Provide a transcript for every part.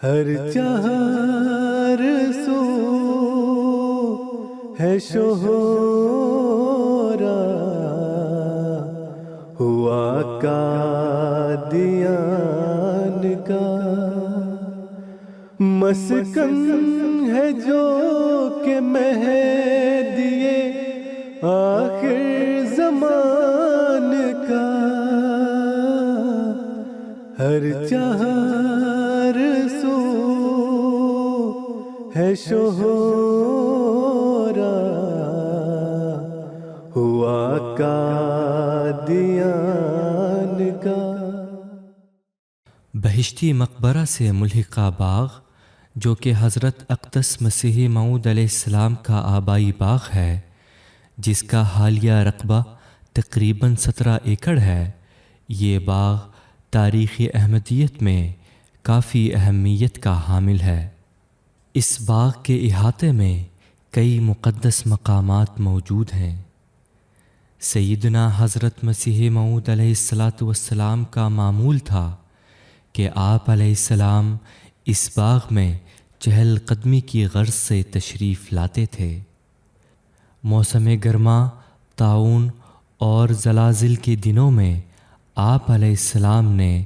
ہر چار سو ہے شہرا، ہوا قادیان کا مسکن ہے جو کہ مہدی آخر زمان کا، ہر چار سو ہے شہرا، ہوا قادیان کا۔ بہشتی مقبرہ سے ملحقہ باغ، جو کہ حضرت اقدس مسیح موعود علیہ السلام کا آبائی باغ ہے، جس کا حالیہ رقبہ تقریباً 17 ایکڑ ہے، یہ باغ تاریخ احمدیت میں کافی اہمیت کا حامل ہے۔ اس باغ کے احاطے میں کئی مقدس مقامات موجود ہیں۔ سیدنا حضرت مسیح موعود علیہ السلام کا معمول تھا کہ آپ علیہ السلام اس باغ میں چہل قدمی کی غرض سے تشریف لاتے تھے۔ موسم گرما، طاعون اور زلازل کے دنوں میں آپ علیہ السلام نے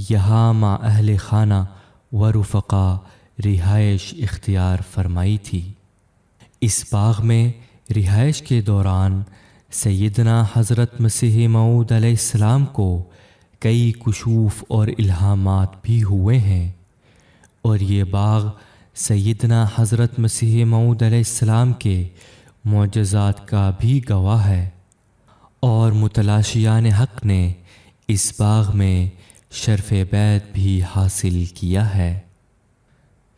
یہاں مع اہل خانہ و رفقا رہائش اختیار فرمائی تھی۔ اس باغ میں رہائش کے دوران سیدنا حضرت مسیح موعود علیہ السلام کو کئی کشوف اور الہامات بھی ہوئے ہیں، اور یہ باغ سیدنا حضرت مسیح موعود علیہ السلام کے معجزات کا بھی گواہ ہے، اور متلاشیان حق نے اس باغ میں شرف بیعت بھی حاصل کیا ہے۔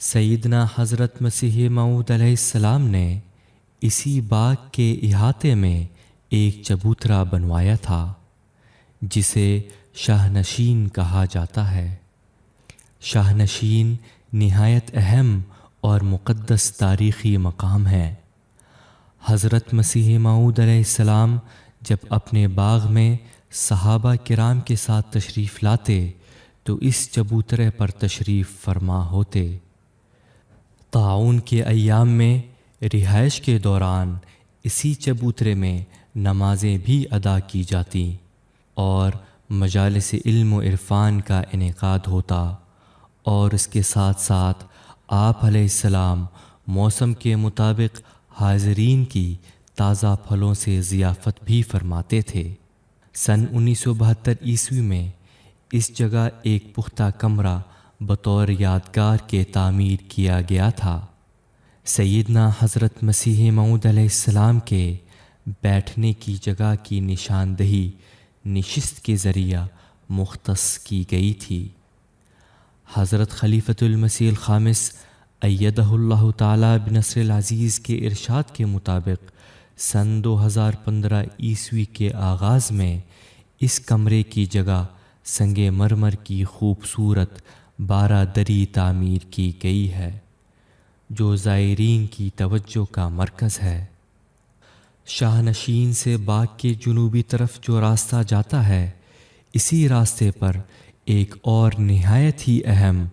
سیدنا حضرت مسیح موعود علیہ السلام نے اسی باغ کے احاطے میں ایک چبوترا بنوایا تھا، جسے شاہ نشین کہا جاتا ہے۔ شاہ نشین نہایت اہم اور مقدس تاریخی مقام ہے۔ حضرت مسیح موعود علیہ السلام جب اپنے باغ میں صحابہ کرام کے ساتھ تشریف لاتے تو اس چبوترے پر تشریف فرما ہوتے۔ طاعون کے ایام میں رہائش کے دوران اسی چبوترے میں نمازیں بھی ادا کی جاتی اور مجالس علم و عرفان کا انعقاد ہوتا، اور اس کے ساتھ ساتھ آپ علیہ السلام موسم کے مطابق حاضرین کی تازہ پھلوں سے ضیافت بھی فرماتے تھے۔ سن 1972 عیسوی میں اس جگہ ایک پختہ کمرہ بطور یادگار کے تعمیر کیا گیا تھا۔ سیدنا حضرت مسیح موعود علیہ السلام کے بیٹھنے کی جگہ کی نشاندہی نشست کے ذریعہ مختص کی گئی تھی۔ حضرت خلیفۃ المسیح الخامس ایدہ اللہ تعالی بنصر العزیز کے ارشاد کے مطابق سن 2015 عیسوی کے آغاز میں اس کمرے کی جگہ سنگ مرمر کی خوبصورت 12 دری تعمیر کی گئی ہے، جو زائرین کی توجہ کا مرکز ہے۔ شاہ نشین سے باغ کے جنوبی طرف جو راستہ جاتا ہے، اسی راستے پر ایک اور نہایت ہی اہم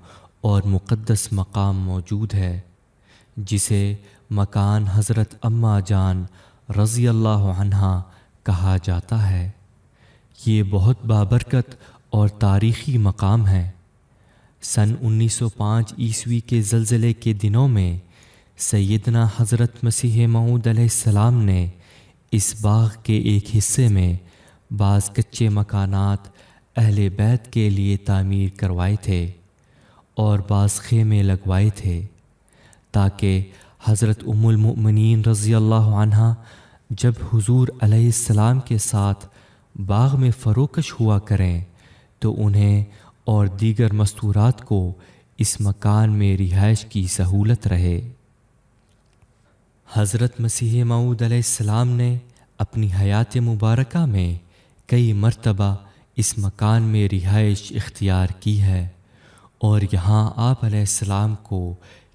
اور مقدس مقام موجود ہے، جسے مکان حضرت اماں جان رضی اللہ عنہا کہا جاتا ہے۔ یہ بہت بابرکت اور تاریخی مقام ہے۔ سن 1905 عیسوی کے زلزلے کے دنوں میں سیدنا حضرت مسیح موعود علیہ السلام نے اس باغ کے ایک حصے میں بعض کچے مکانات اہل بیت کے لیے تعمیر کروائے تھے اور بعض خیمے لگوائے تھے، تاکہ حضرت ام المؤمنین رضی اللہ عنہا جب حضور علیہ السلام کے ساتھ باغ میں فروکش ہوا کریں تو انہیں اور دیگر مستورات کو اس مکان میں رہائش کی سہولت رہے۔ حضرت مسیح موعود علیہ السلام نے اپنی حیات مبارکہ میں کئی مرتبہ اس مکان میں رہائش اختیار کی ہے، اور یہاں آپ علیہ السلام کو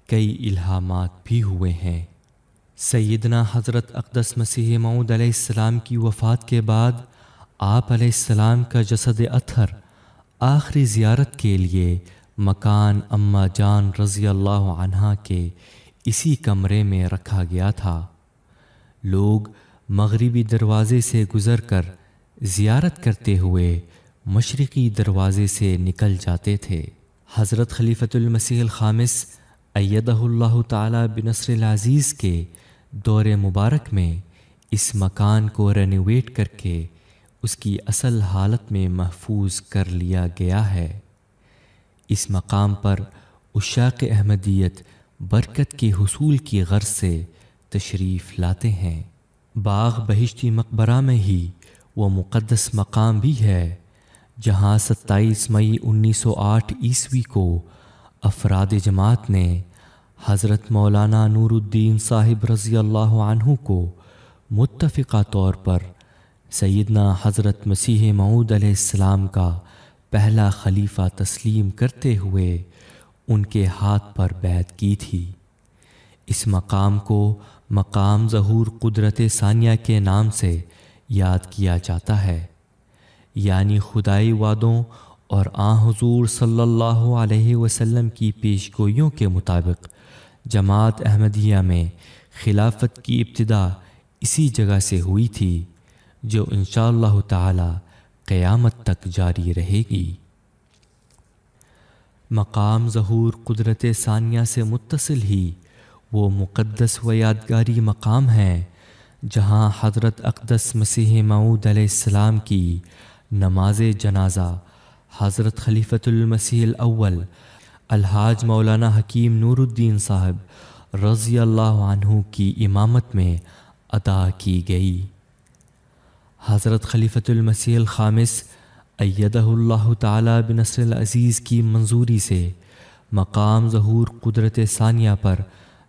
کئی الہامات بھی ہوئے ہیں۔ سیدنا حضرت اقدس مسیح موعود علیہ السلام کی وفات کے بعد آپ علیہ السلام کا جسد اطہر آخری زیارت کے لیے مکان اماں جان رضی اللہ عنہا کے اسی کمرے میں رکھا گیا تھا۔ لوگ مغربی دروازے سے گزر کر زیارت کرتے ہوئے مشرقی دروازے سے نکل جاتے تھے۔ حضرت خلیفۃ المسیح الخامس ایدہ اللہ تعالی بنصر العزیز کے دور مبارک میں اس مکان کو رینوویٹ کر کے اس کی اصل حالت میں محفوظ کر لیا گیا ہے۔ اس مقام پر عشاق احمدیت برکت کے حصول کی غرض سے تشریف لاتے ہیں۔ باغ بہشتی مقبرہ میں ہی وہ مقدس مقام بھی ہے جہاں 27 مئی 1908 عیسوی کو افراد جماعت نے حضرت مولانا نور الدین صاحب رضی اللہ عنہ کو متفقہ طور پر سیدنا حضرت مسیح موعود علیہ السلام کا پہلا خلیفہ تسلیم کرتے ہوئے ان کے ہاتھ پر بیعت کی تھی۔ اس مقام کو مقام ظہور قدرت ثانیہ کے نام سے یاد کیا جاتا ہے، یعنی خدائی وعدوں اور آن حضور صلی اللہ علیہ وسلم کی پیش گوئیوں کے مطابق جماعت احمدیہ میں خلافت کی ابتدا اسی جگہ سے ہوئی تھی جو انشاءاللہ تعالی قیامت تک جاری رہے گی۔ مقام ظہور قدرت ثانیہ سے متصل ہی وہ مقدس و یادگاری مقام ہے جہاں حضرت اقدس مسیح موعود علیہ السلام کی نماز جنازہ حضرت خلیفۃ المسیح الاول الحاج مولانا حکیم نور الدین صاحب رضی اللہ عنہ کی امامت میں ادا کی گئی۔ حضرت خلیفۃ المسیح الخامس ایدہ اللہ تعالی بنصر العزیز کی منظوری سے مقام ظہور قدرت ثانیہ پر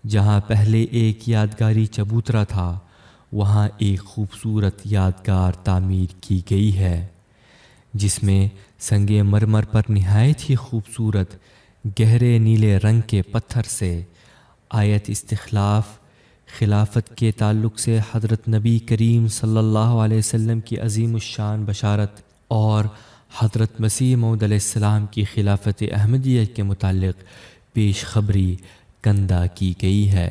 جہاں پہلے ایک یادگاری چبوترا تھا وہاں ایک خوبصورت یادگار تعمیر کی گئی ہے جس میں سنگ مرمر پر نہایت ہی خوبصورت گہرے نیلے رنگ کے پتھر سے آیت استخلاف خلافت کے تعلق سے حضرت نبی کریم صلی اللہ علیہ وسلم کی عظیم الشان بشارت اور حضرت مسیح موعود علیہ السلام کی خلافت احمدیہ کے متعلق پیش خبری کندہ کی گئی ہے۔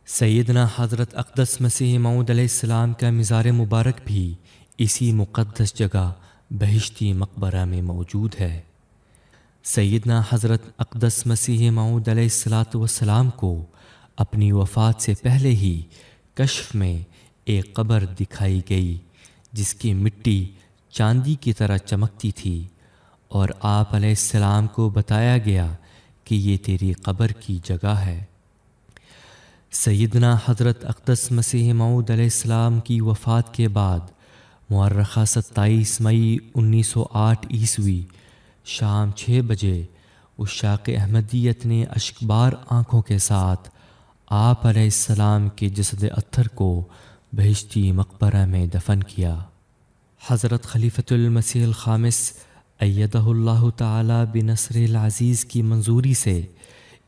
سیدنا حضرت اقدس مسیح موعود علیہ السلام کا مزار مبارک بھی اسی مقدس جگہ بہشتی مقبرہ میں موجود ہے۔ سیدنا حضرت اقدس مسیح موعود علیہ السلام کو اپنی وفات سے پہلے ہی کشف میں ایک قبر دکھائی گئی جس کی مٹی چاندی کی طرح چمکتی تھی اور آپ علیہ السلام کو بتایا گیا کہ یہ تیری قبر کی جگہ ہے۔ سیدنا حضرت اقدس مسیح موعود علیہ السلام کی وفات کے بعد مورخہ 27 مئی 1908 عیسوی شام 6 بجے عشاق احمدیت نے اشکبار آنکھوں کے ساتھ آپ علیہ السلام کے جسد اطہر کو بہشتی مقبرہ میں دفن کیا۔ حضرت خلیفۃ المسیح الخامس ایدہ اللہ تعالی بنصر العزیز کی منظوری سے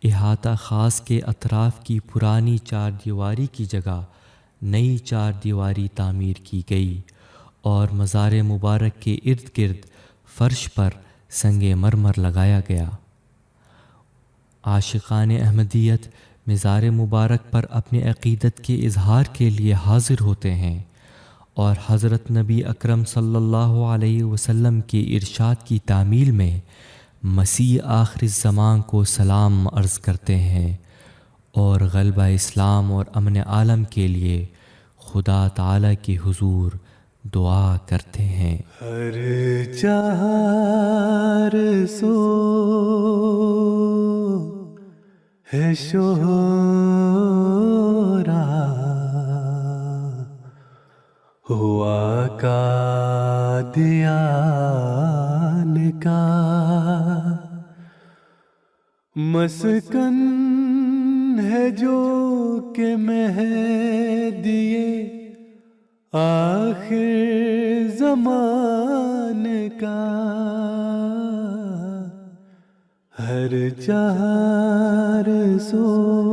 احاطہ خاص کے اطراف کی پرانی 4 دیواری کی جگہ نئی 4 دیواری تعمیر کی گئی اور مزار مبارک کے ارد گرد فرش پر سنگ مرمر لگایا گیا۔ عاشقان احمدیت مزار مبارک پر اپنے عقیدت کے اظہار کے لیے حاضر ہوتے ہیں اور حضرت نبی اکرم صلی اللہ علیہ وسلم کے ارشاد کی تعمیل میں مسیح آخر الزمان کو سلام عرض کرتے ہیں اور غلبہ اسلام اور امن عالم کے لیے خدا تعالی کے حضور دعا کرتے ہیں۔ ہر چار سو ہے شہرا ہوا قادیان کا مسکن ہے جو کہ مہدی آخر زمان کا ہر 400